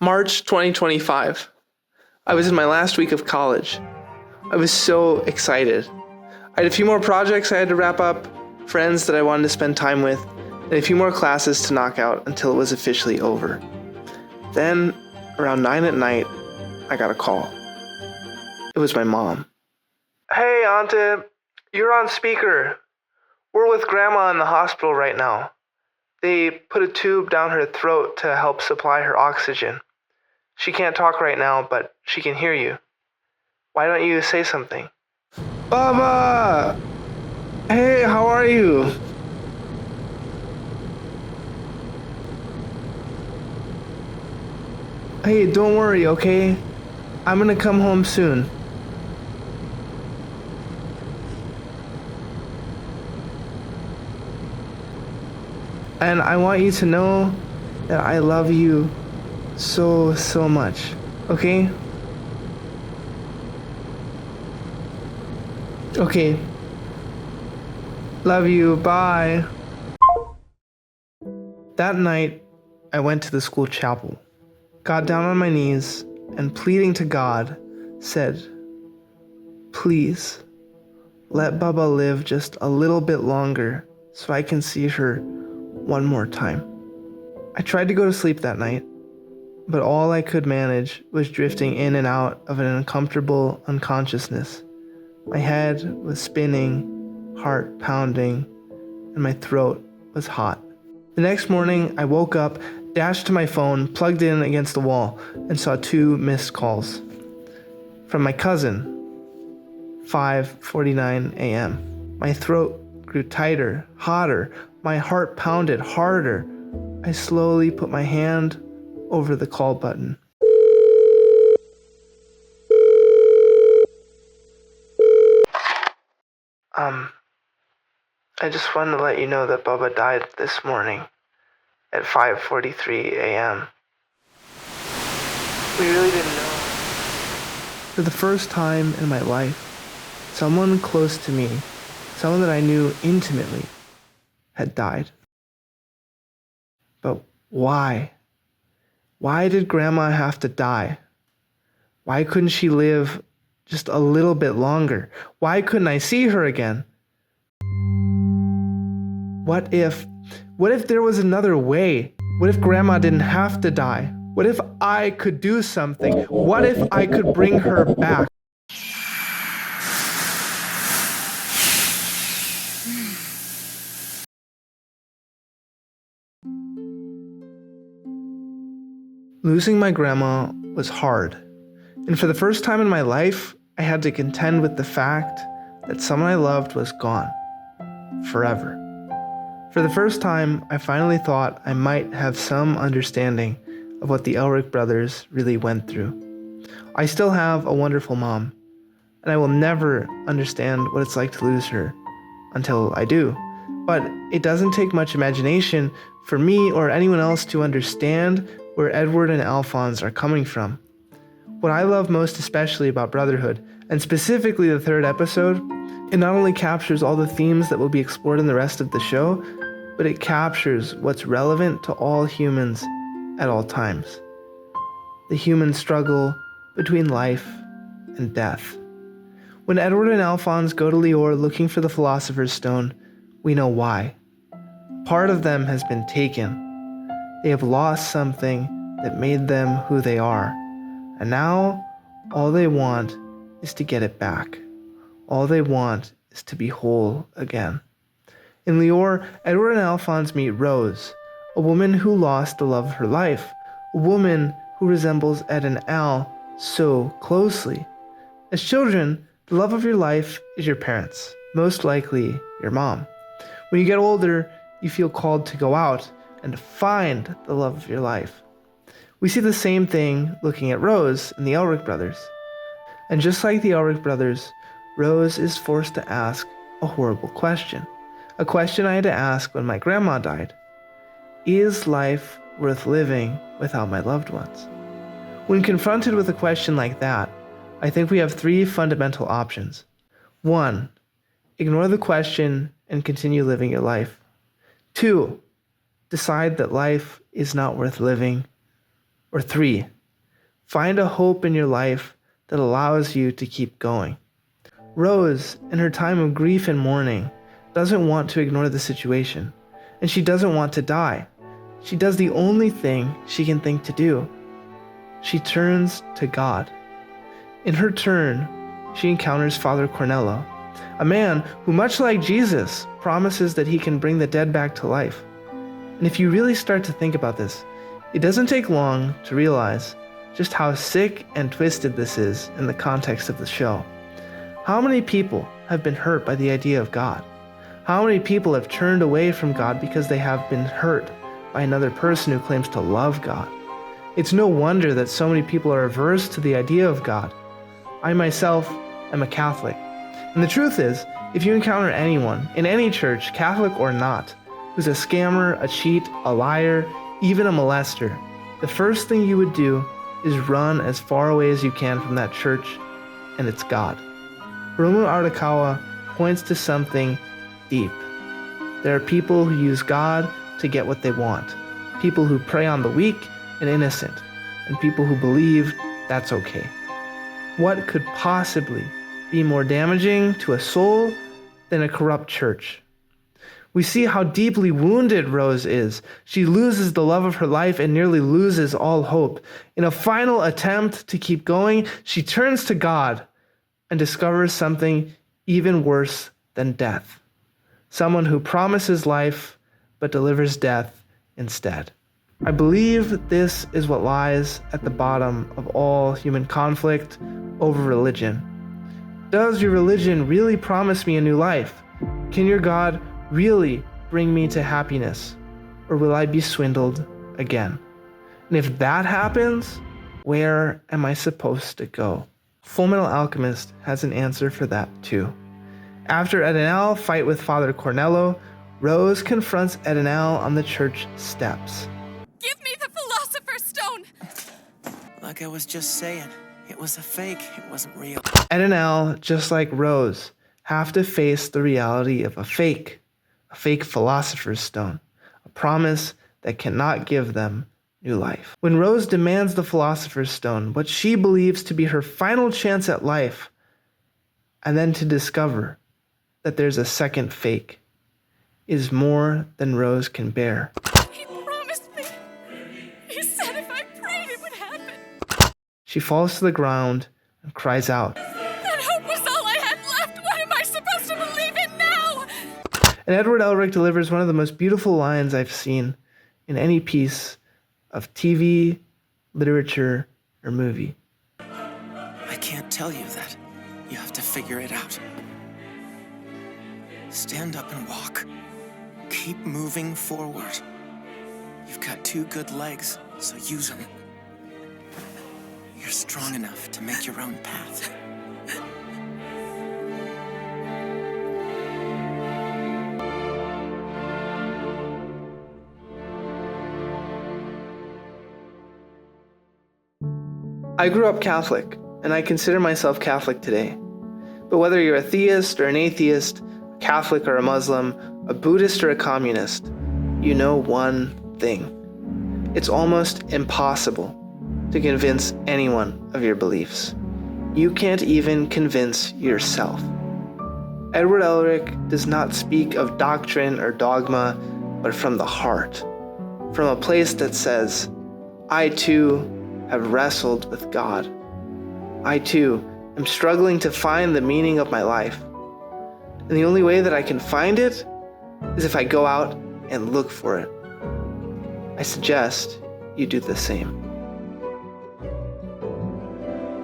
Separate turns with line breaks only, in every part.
March 2025. I was in my last week of college. I was so excited. I had a few more projects I had to wrap up, friends that I wanted to spend time with, and a few more classes to knock out until it was officially over. Then, around 9 at night, I got a call. It was my mom. "Hey, Auntie, you're on speaker. We're with Grandma in the hospital right now. They put a tube down her throat to help supply her oxygen. She can't talk right now, but she can hear you. Why don't you say something?" "Baba! Hey, how are you?" "Hey, don't worry, okay? I'm gonna come home soon." "And I want you to know that I love you so, so much, okay?" "Okay. Love you, bye." That night, I went to the school chapel, got down on my knees, and pleading to God, said, "Please, let Baba live just a little bit longer so I can see her one more time." I tried to go to sleep that night, but all I could manage was drifting in and out of an uncomfortable unconsciousness. My head was spinning, heart pounding, and my throat was hot. The next morning, I woke up, dashed to my phone, plugged in against the wall, and saw 2 missed calls. From my cousin, 5:49 a.m. My throat grew tighter, hotter. My heart pounded harder. I slowly put my hand over the call button. I just wanted to let you know that Baba died this morning at 5:43 a.m. We really didn't know. For the first time in my life, someone close to me, someone that I knew intimately, had died. But why? Why did Grandma have to die? Why couldn't she live just a little bit longer? Why couldn't I see her again? What if there was another way? What if Grandma didn't have to die? What if I could do something? What if I could bring her back? Losing my grandma was hard, and for the first time in my life, I had to contend with the fact that someone I loved was gone, forever. For the first time, I finally thought I might have some understanding of what the Elric brothers really went through. I still have a wonderful mom, and I will never understand what it's like to lose her until I do. But it doesn't take much imagination for me or anyone else to understand where Edward and Alphonse are coming from. What I love most especially about Brotherhood, and specifically the 3rd episode, it not only captures all the themes that will be explored in the rest of the show, but it captures what's relevant to all humans at all times. The human struggle between life and death. When Edward and Alphonse go to Lior looking for the Philosopher's Stone, we know why. Part of them has been taken. They have lost something that made them who they are. And now, all they want is to get it back. All they want is to be whole again. In Lior, Edward and Alphonse meet Rose, a woman who lost the love of her life, a woman who resembles Ed and Al so closely. As children, the love of your life is your parents, most likely your mom. When you get older, you feel called to go out and find the love of your life. We see the same thing looking at Rose and the Elric brothers. And just like the Elric brothers, Rose is forced to ask a horrible question. A question I had to ask when my grandma died. Is life worth living without my loved ones? When confronted with a question like that, I think we have 3 fundamental options. 1. Ignore the question and continue living your life. 2. Decide that life is not worth living. Or 3, find a hope in your life that allows you to keep going. Rose, in her time of grief and mourning, doesn't want to ignore the situation, and she doesn't want to die. She does the only thing she can think to do. She turns to God. In her turn, she encounters Father Cornello, a man who, much like Jesus, promises that he can bring the dead back to life. And if you really start to think about this, it doesn't take long to realize just how sick and twisted this is in the context of the show. How many people have been hurt by the idea of God? How many people have turned away from God because they have been hurt by another person who claims to love God? It's no wonder that so many people are averse to the idea of God. I myself am a Catholic. And the truth is, if you encounter anyone, in any church, Catholic or not, who's a scammer, a cheat, a liar, even a molester, the first thing you would do is run as far away as you can from that church and its God. Hiromu Arakawa points to something deep. There are people who use God to get what they want, people who prey on the weak and innocent, and people who believe that's okay. What could possibly be more damaging to a soul than a corrupt church? We see how deeply wounded Rose is. She loses the love of her life and nearly loses all hope. In a final attempt to keep going, she turns to God and discovers something even worse than death. Someone who promises life but delivers death instead. I believe this is what lies at the bottom of all human conflict over religion. Does your religion really promise me a new life? Can your God really bring me to happiness? Or will I be swindled again? And if that happens, where am I supposed to go? Fullmetal Alchemist has an answer for that too. After Edenal fight with Father Cornello, Rose confronts Edenal on the church steps.
Give me the Philosopher's Stone!
Like I was just saying, it was a fake, it wasn't real.
Edenal, just like Rose, have to face the reality of a fake Philosopher's Stone, a promise that cannot give them new life. When Rose demands the Philosopher's Stone, what she believes to be her final chance at life, and then to discover that there's a second fake, is more than Rose can bear.
He promised me. He said if I prayed it would happen.
She falls to the ground and cries out.
That hope was all I had left. What am I supposed to believe in now?
And Edward Elric delivers one of the most beautiful lines I've seen in any piece of TV, literature, or movie.
I can't tell you that. You have to figure it out. Stand up and walk. Keep moving forward. You've got 2 good legs, so use them. You're strong enough to make your own path.
I grew up Catholic, and I consider myself Catholic today. But whether you're a theist or an atheist, a Catholic or a Muslim, a Buddhist or a communist, you know one thing. It's almost impossible to convince anyone of your beliefs. You can't even convince yourself. Edward Elric does not speak of doctrine or dogma, but from the heart, from a place that says, I too have wrestled with God. I too am struggling to find the meaning of my life. And the only way that I can find it is if I go out and look for it. I suggest you do the same.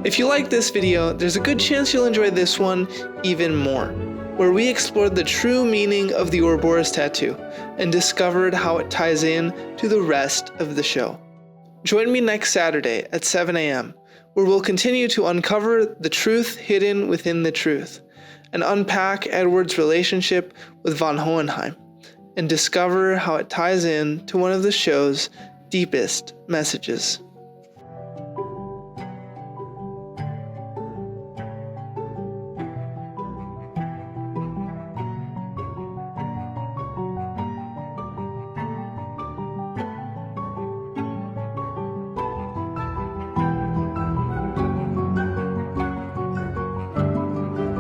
If you like this video, there's a good chance you'll enjoy this one even more, where we explored the true meaning of the Ouroboros tattoo and discovered how it ties in to the rest of the show. Join me next Saturday at 7 a.m., where we'll continue to uncover the truth hidden within the truth, and unpack Edward's relationship with von Hohenheim, and discover how it ties in to one of the show's deepest messages.